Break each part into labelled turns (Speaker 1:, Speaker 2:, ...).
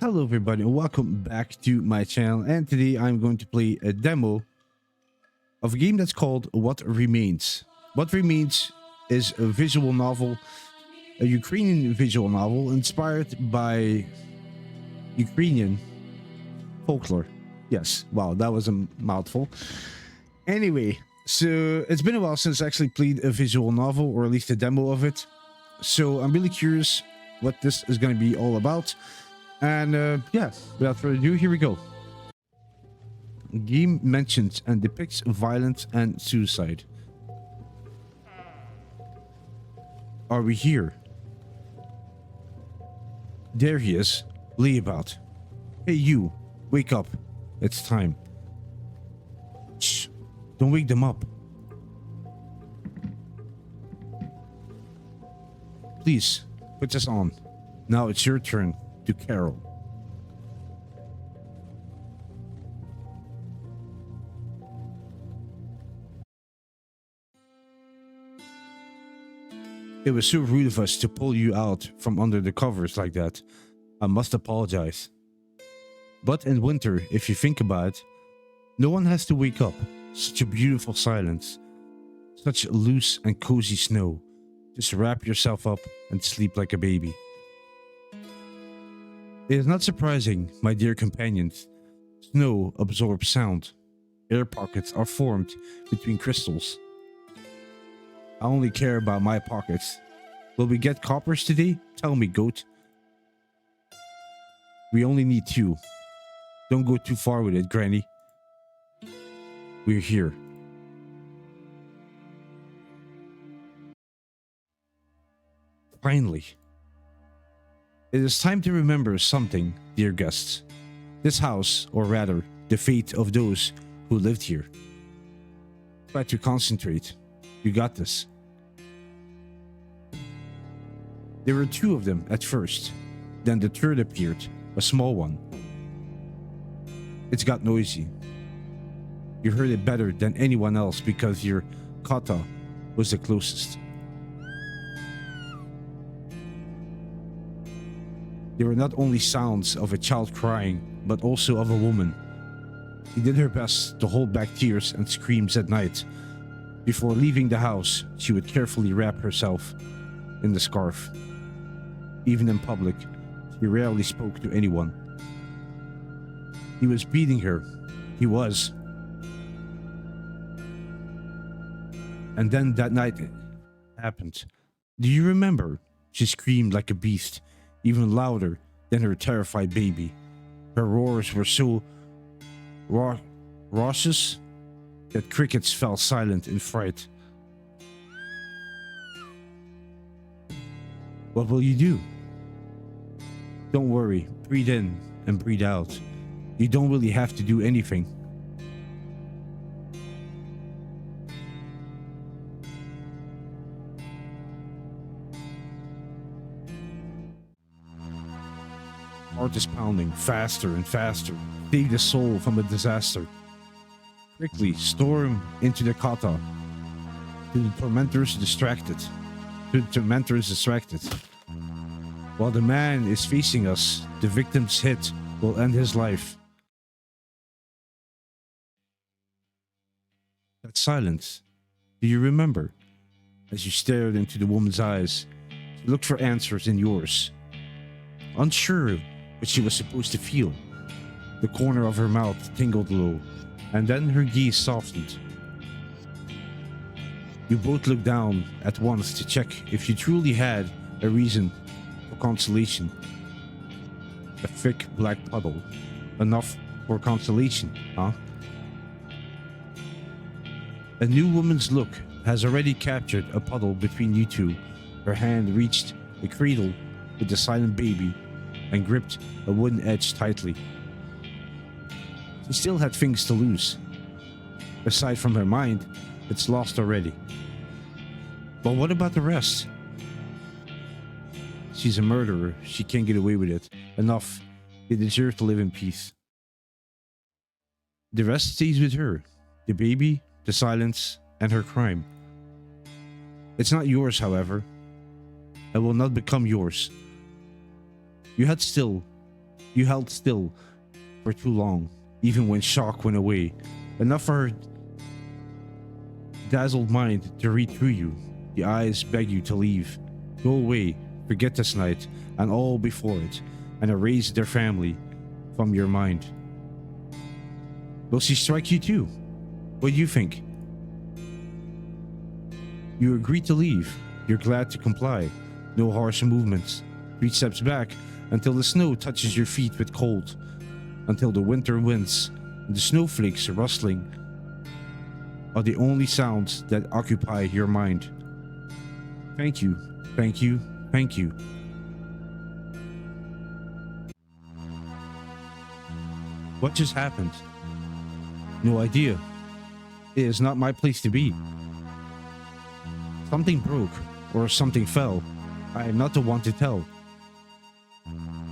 Speaker 1: Hello everybody and welcome back to my channel, and today I'm going to play a demo of a game that's called What Remains. What Remains is a visual novel, a Ukrainian visual novel inspired by Ukrainian folklore. Yes, wow, that was a mouthful. Anyway, so it's been a while since I actually played a visual novel, or at least a demo of it. So I'm really curious what this is going to be all about. And yeah, without further ado, here we go. Game mentions and depicts violence and suicide. Are we here? There he is, lay about. Hey you, wake up. It's time. Shh, don't wake them up. Please, put this on. Now it's your turn to carol. It was so rude of us to pull you out from under the covers like that. I must apologize. But in winter, if you think about it, no one has to wake up. Such a beautiful silence. Such loose and cozy snow. Just wrap yourself up and sleep like a baby. It is not surprising, my dear companions. Snow absorbs sound. Air pockets are formed between crystals. I only care about my pockets. Will we get coppers today? Tell me, goat. We only need 2. Don't go too far with it, Granny. We're here. Finally. It is time to remember something, dear guests. This house, or rather, the fate of those who lived here. Try to concentrate. You got this. There were 2 of them at first. Then the third appeared, a small one. It got noisy. You heard it better than anyone else because your kata was the closest. There were not only sounds of a child crying, but also of a woman. She did her best to hold back tears and screams at night. Before leaving the house, she would carefully wrap herself in the scarf. Even in public, she rarely spoke to anyone. He was beating her. He was. And then that night happened. Do you remember? She screamed like a beast, even louder than her terrified baby. Her roars were so raucous that crickets fell silent in fright. What will you do? Don't worry, breathe in and breathe out. You don't really have to do anything. Heart is pounding faster and faster. Take the soul from a disaster. Quickly storm into the kata. To the tormentors distracted. While the man is facing us, the victim's hit will end his life. That silence. Do you remember? As you stared into the woman's eyes, she looked for answers in yours. Unsure what she was supposed to feel, the corner of her mouth tingled low, and then her gaze softened. You both looked down at once to check if you truly had a reason for consolation. A thick black puddle. Enough for consolation, huh? A new woman's look has already captured a puddle between you two. Her hand reached the cradle with the silent baby and gripped a wooden edge tightly. She still had things to lose. Aside from her mind, it's lost already. But what about the rest? She's a murderer. She can't get away with it. Enough. They deserve to live in peace. The rest stays with her. The baby, the silence, and her crime. It's not yours, however. It will not become yours. You had still You held still for too long, even when shock went away. Enough for her dazzled mind to read through you. The eyes beg you to leave. Go away, forget this night and all before it, and erase their family from your mind. Will she strike you too? What do you think? You agree to leave. You're glad to comply. No harsh movements. 3 steps back until the snow touches your feet with cold. Until the winter winds and the snowflakes rustling are the only sounds that occupy your mind. Thank you, thank you, thank you. What just happened? No idea. It is not my place to be. Something broke, or something fell. I am not the one to tell.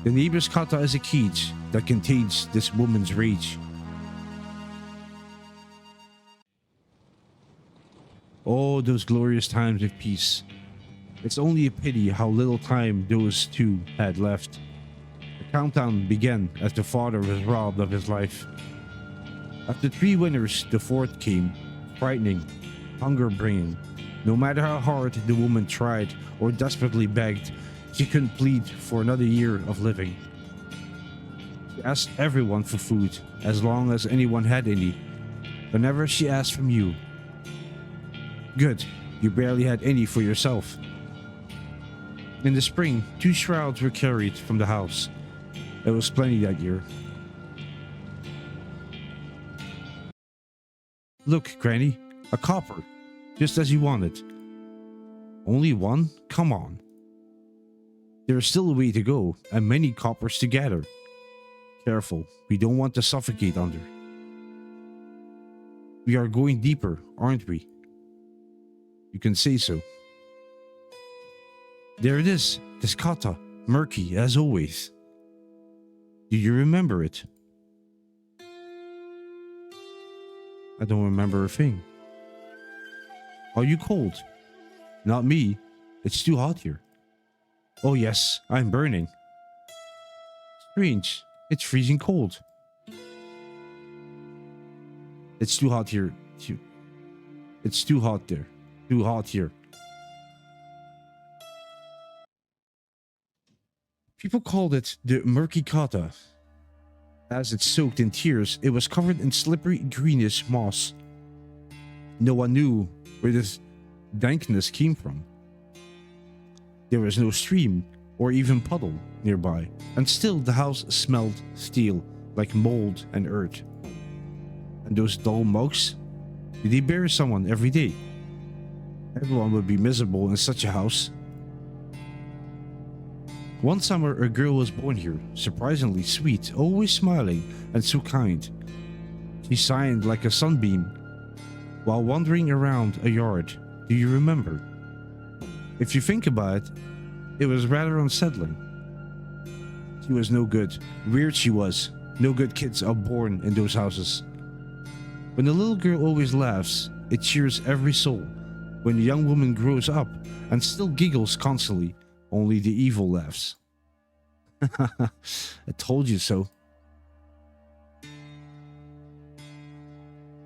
Speaker 1: The neighbor's kata is a cage that contains this woman's rage. Oh, those glorious times of peace. It's only a pity how little time those two had left. The countdown began as the father was robbed of his life. After 3 winters, the 4th came, frightening, hunger-bringing. No matter how hard the woman tried or desperately begged, she couldn't plead for another year of living. She asked everyone for food, as long as anyone had any. But never she asked from you. Good, you barely had any for yourself. In the spring, 2 shrouds were carried from the house. It was plenty that year. Look, Granny, a copper, just as you wanted. Only one? Come on. There is still a way to go, and many coppers to gather. Careful, we don't want to suffocate under. We are going deeper, aren't we? You can say so. There it is, this kata, murky as always. Do you remember it? I don't remember a thing. Are you cold? Not me. It's too hot here. Oh yes, I'm burning. Strange. It's freezing cold. It's too hot here. It's too hot there. Too hot here. People called it the murky kata. As it soaked in tears, it was covered in slippery greenish moss. No one knew where this dankness came from. There was no stream or even puddle nearby, and still the house smelled stale, like mold and earth. And those dull mugs? Did they bury someone every day? Everyone would be miserable in such a house. One summer, a girl was born here, surprisingly sweet, always smiling, and so kind. She shined like a sunbeam while wandering around a yard. Do you remember? If you think about it, it was rather unsettling. She was no good. Weird she was. No good kids are born in those houses. When the little girl always laughs, it cheers every soul. When the young woman grows up and still giggles constantly, only the evil laughs. I told you so.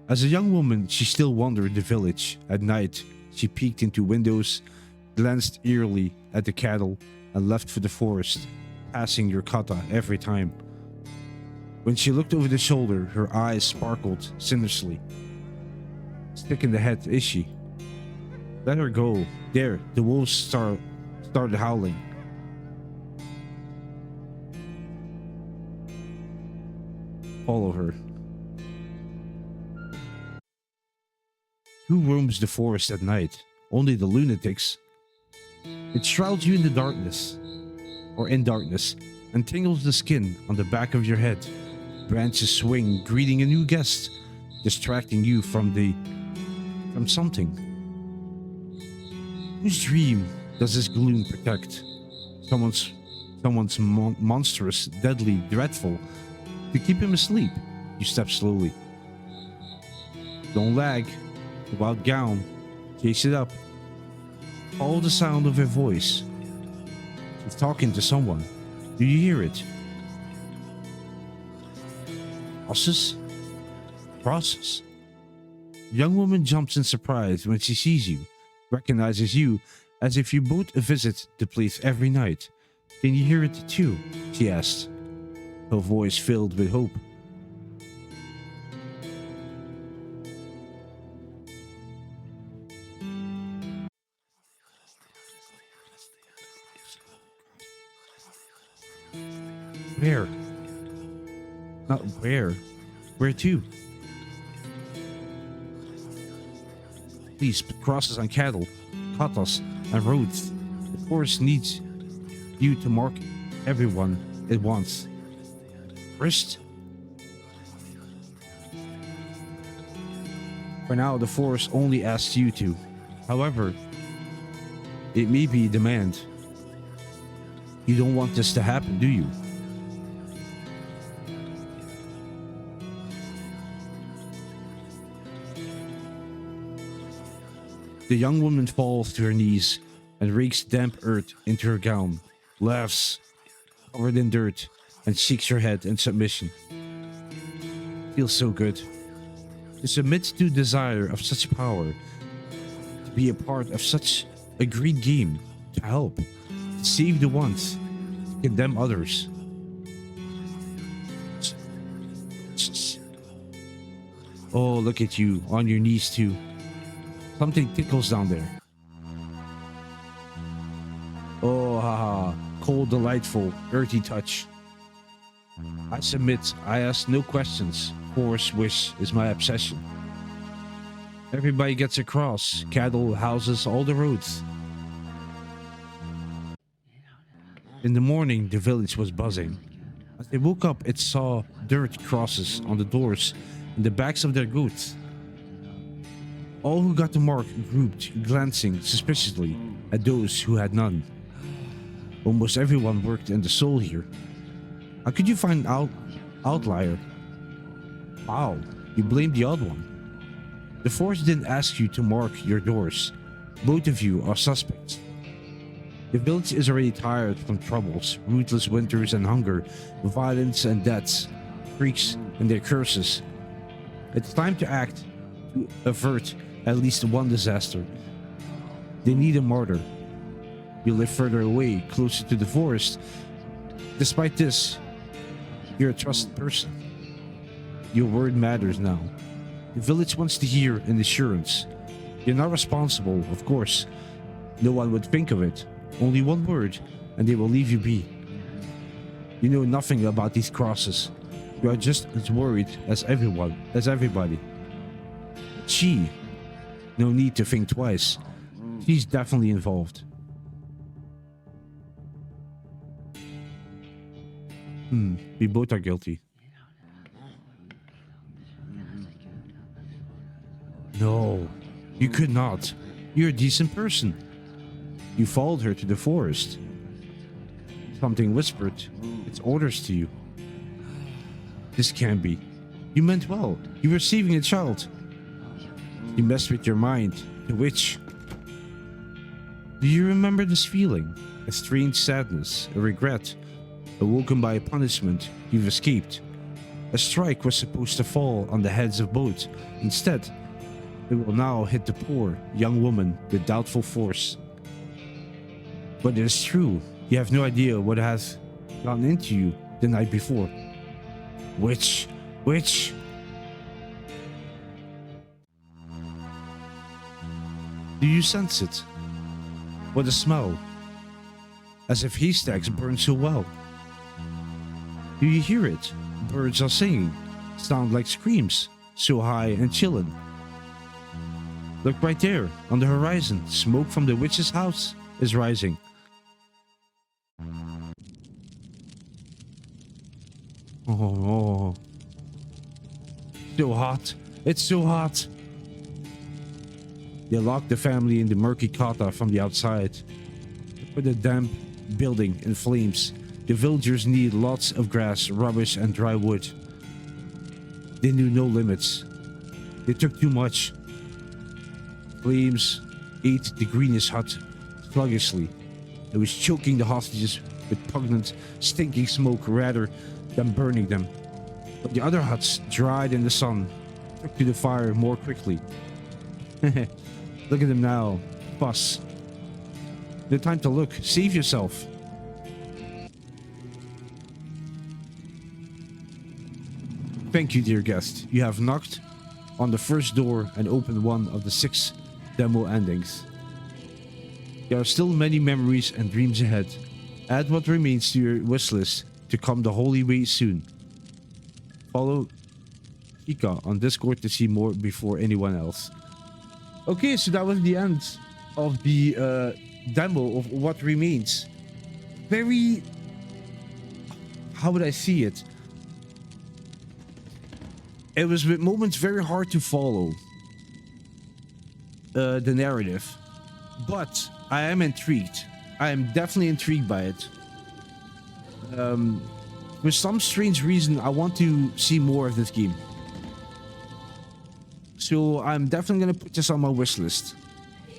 Speaker 1: As a young woman, she still wandered the village. At night, she peeked into windows, glanced eerily at the cattle, and left for the forest, passing your kata every time. When she looked over the shoulder, her eyes sparkled sinisterly. Sick in the head, is she? Let her go. There, the wolves started howling. Follow her. Who roams the forest at night? Only the lunatics. It shrouds you in the darkness, or in darkness, and tingles the skin on the back of your head. Branches swing, greeting a new guest, distracting you from something. Whose dream does this gloom protect? Someone's monstrous, deadly, dreadful. To keep him asleep, you step slowly. Don't lag. The wild gown. Chase it up. Follow the sound of her voice. She's talking to someone. Do you hear it? Crosses? Crosses. The young woman jumps in surprise when she sees you, recognizes you as if you both visit the place every night. Can you hear it too? She asked, her voice filled with hope. Where? Not where. Where to? Please put crosses on cattle, katas, and roads. The forest needs you to mark everyone it wants. First? For now, the forest only asks you to. However, it may be a demand. You don't want this to happen, do you? The young woman falls to her knees and rakes damp earth into her gown, laughs, covered in dirt, and shakes her head in submission. Feels so good. To submit to desire of such power, to be a part of such a great game, to help, to save the ones, to condemn others. Oh, look at you, on your knees too. Something tickles down there. Oh, haha. Cold, delightful, earthy touch. I submit. I ask no questions. Force wish is my obsession. Everybody gets across. Cattle, houses, all the roads. In the morning, the village was buzzing. As they woke up, it saw dirt crosses on the doors and the backs of their goats. All who got the mark grouped, glancing suspiciously at those who had none. Almost everyone worked in the soul here. How could you find an outlier? Wow, you blamed the odd one. The force didn't ask you to mark your doors. Both of you are suspects. The village is already tired from troubles, ruthless winters and hunger, violence and deaths, freaks and their curses. It's time to act to avert at least one disaster. They need a martyr. You live further away, closer to the forest. Despite this, you're a trusted person. Your word matters now. The village wants to hear an assurance. You're not responsible, of course. No one would think of it. Only one word, and they will leave you be. You know nothing about these crosses. You are just as worried as everybody. She, no need to think twice. She's definitely involved. We both are guilty. No, you could not. You're a decent person. You followed her to the forest. Something whispered its orders to you. This can't be. You meant well. You were saving a child. You messed with your mind. The witch. Do you remember this feeling? A strange sadness, a regret, awoken by a punishment you've escaped. A strike was supposed to fall on the heads of both. Instead, it will now hit the poor young woman with doubtful force. But it is true. You have no idea what has gone into you the night before. Witch! Witch! Do you sense it? What a smell. As if haystacks burn so well. Do you hear it? Birds are singing. Sound like screams. So high and chillin'. Look right there, on the horizon. Smoke from the witch's house is rising. Oh. So hot. It's so hot. They locked the family in the murky kata from the outside. Put the damp building in flames. The villagers need lots of grass, rubbish, and dry wood. They knew no limits. They took too much. Flames ate the greenish hut sluggishly. It was choking the hostages with pungent, stinking smoke rather than burning them. But the other huts, dried in the sun, took to the fire more quickly. Look at them now. Fuss. No time to look. Save yourself. Thank you, dear guest. You have knocked on the first door and opened one of the 6 demo endings. There are still many memories and dreams ahead. Add what remains to your wish list to come the holy way soon. Follow Kika on Discord to see more before anyone else. Okay, so that was the end of the demo of What Remains. Very... how would I see it? It was with moments very hard to follow the narrative. But I am intrigued. I am definitely intrigued by it. For some strange reason, I want to see more of this game. So I'm definitely gonna put this on my wish list.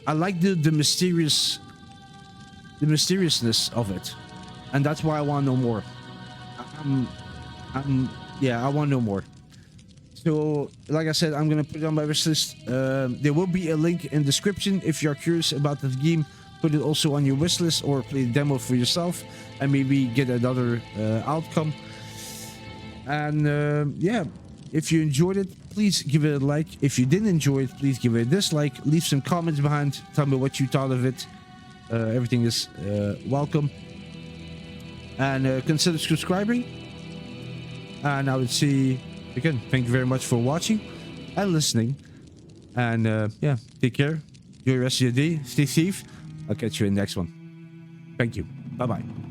Speaker 1: I like the mysteriousness of it, and that's why I want to know more. Yeah, I want to know more. So, like I said, I'm gonna put it on my wish list. There will be a link in the description if you're curious about this game. Put it also on your wish list or play the demo for yourself and maybe get another outcome. And yeah, if you enjoyed it, please give it a like. If you didn't enjoy it, please give it a dislike. Leave some comments behind. Tell me what you thought of it. Everything is welcome. And consider subscribing. And I would say, again, thank you very much for watching and listening. And yeah, take care. Enjoy the rest of your day. Stay safe. I'll catch you in the next one. Thank you. Bye-bye.